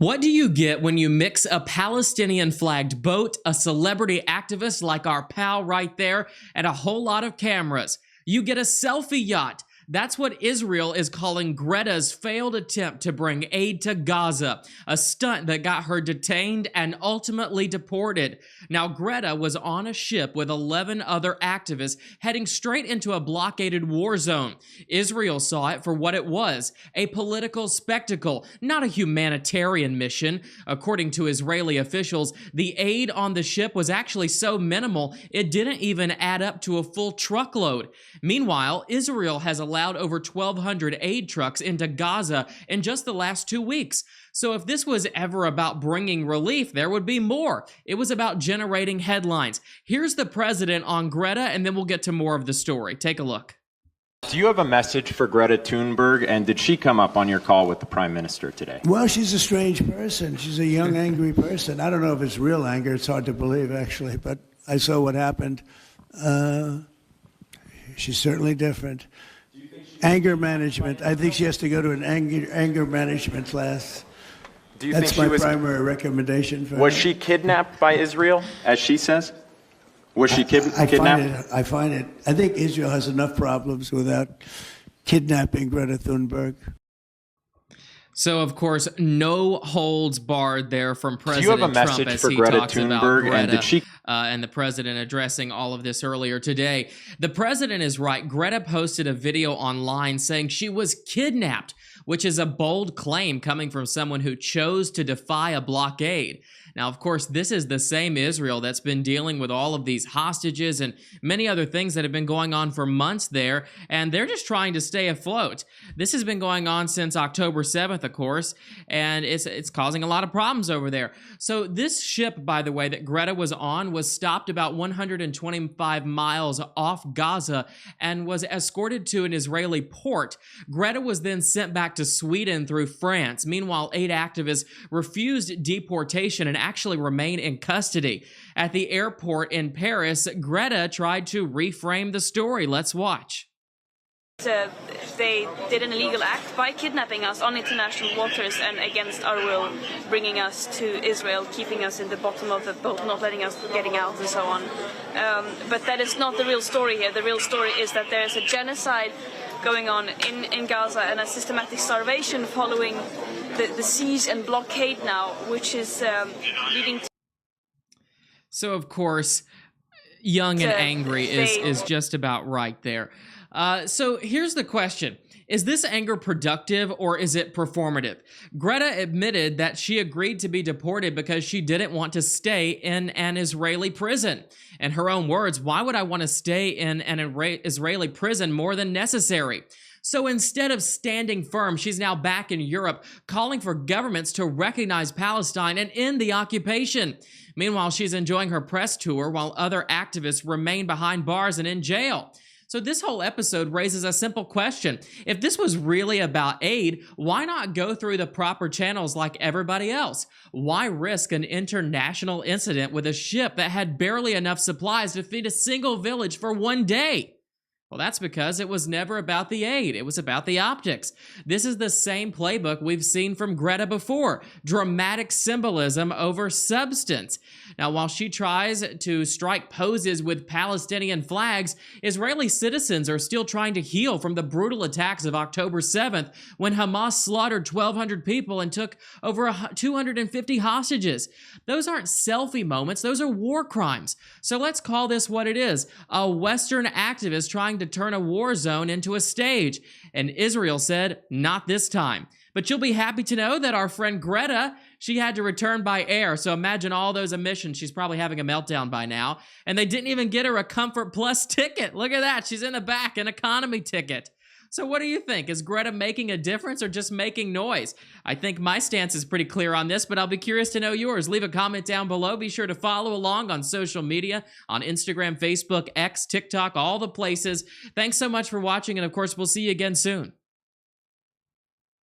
What do you get when you mix a Palestinian-flagged boat, a celebrity activist like our pal right there, and a whole lot of cameras? You get a selfie yacht. That's what Israel is calling Greta's failed attempt to bring aid to Gaza, a stunt that got her detained and ultimately deported. Now, Greta was on a ship with 11 other activists heading straight into a blockaded war zone. Israel saw it for what it was, a political spectacle, not a humanitarian mission. According to Israeli officials, the aid on the ship was actually so minimal, it didn't even add up to a full truckload. Meanwhile, Israel has allowed over 1,200 aid trucks into Gaza in just the last 2 weeks. So if this was ever about bringing relief, there would be more. It was about generating headlines. Here's the president on Greta, and then we'll get to more of the story. Take a look. Do you have a message for Greta Thunberg, and did she come up on your call with the Prime Minister today? Well, she's a strange person. She's a young, angry person. I don't know if it's real anger. It's hard to believe, actually, but I saw what happened. She's certainly different. Anger management. I think she has to go to an anger management class. Do you That's think my primary recommendation for her. Was she kidnapped by Israel, as she says? Was she kidnapped? I find it. I think Israel has enough problems without kidnapping Greta Thunberg. So, of course, no holds barred there from President Trump as he talks about Greta, and the president addressing all of this earlier today. The president is right. Greta posted a video online saying she was kidnapped, which is a bold claim coming from someone who chose to defy a blockade. Now, of course, this is the same Israel that's been dealing with all of these hostages and many other things that have been going on for months there, and they're just trying to stay afloat. This has been going on since October 7th, of course, and it's causing a lot of problems over there. So this ship, by the way, that Greta was on was stopped about 125 miles off Gaza and was escorted to an Israeli port. Greta was then sent back to Sweden through France. Meanwhile, 8 activists refused deportation and actually remain in custody. At the airport in Paris, Greta tried to reframe the story. Let's watch. They did an illegal act by kidnapping us on international waters and against our will, bringing us to Israel, keeping us in the bottom of the boat, not letting us getting out and so on. But that is not the real story here. The real story is that there is a genocide going on in Gaza and a systematic starvation following the siege and blockade now, which is leading to... So, of course, young and angry is just about right there. So here's the question. Is this anger productive or is it performative? Greta admitted that she agreed to be deported because she didn't want to stay in an Israeli prison. In her own words, why would I want to stay in an Israeli prison more than necessary? So instead of standing firm, she's now back in Europe, calling for governments to recognize Palestine and end the occupation. Meanwhile, she's enjoying her press tour while other activists remain behind bars and in jail. So this whole episode raises a simple question. If this was really about aid, why not go through the proper channels like everybody else? Why risk an international incident with a ship that had barely enough supplies to feed a single village for 1 day? Well, that's because it was never about the aid. It was about the optics. This is the same playbook we've seen from Greta before. Dramatic symbolism over substance. Now, while she tries to strike poses with Palestinian flags, Israeli citizens are still trying to heal from the brutal attacks of October 7th when Hamas slaughtered 1,200 people and took over 250 hostages. Those aren't selfie moments. Those are war crimes. So let's call this what it is. A Western activist trying to turn a war zone into a stage. And Israel said, not this time. But you'll be happy to know that our friend Greta, she had to return by air. So imagine all those emissions. She's probably having a meltdown by now. And they didn't even get her a Comfort Plus ticket. Look at that. She's in the back, an economy ticket. So what do you think? Is Greta making a difference or just making noise? I think my stance is pretty clear on this, but I'll be curious to know yours. Leave a comment down below. Be sure to follow along on social media, on Instagram, Facebook, X, TikTok, all the places. Thanks so much for watching, and of course, we'll see you again soon.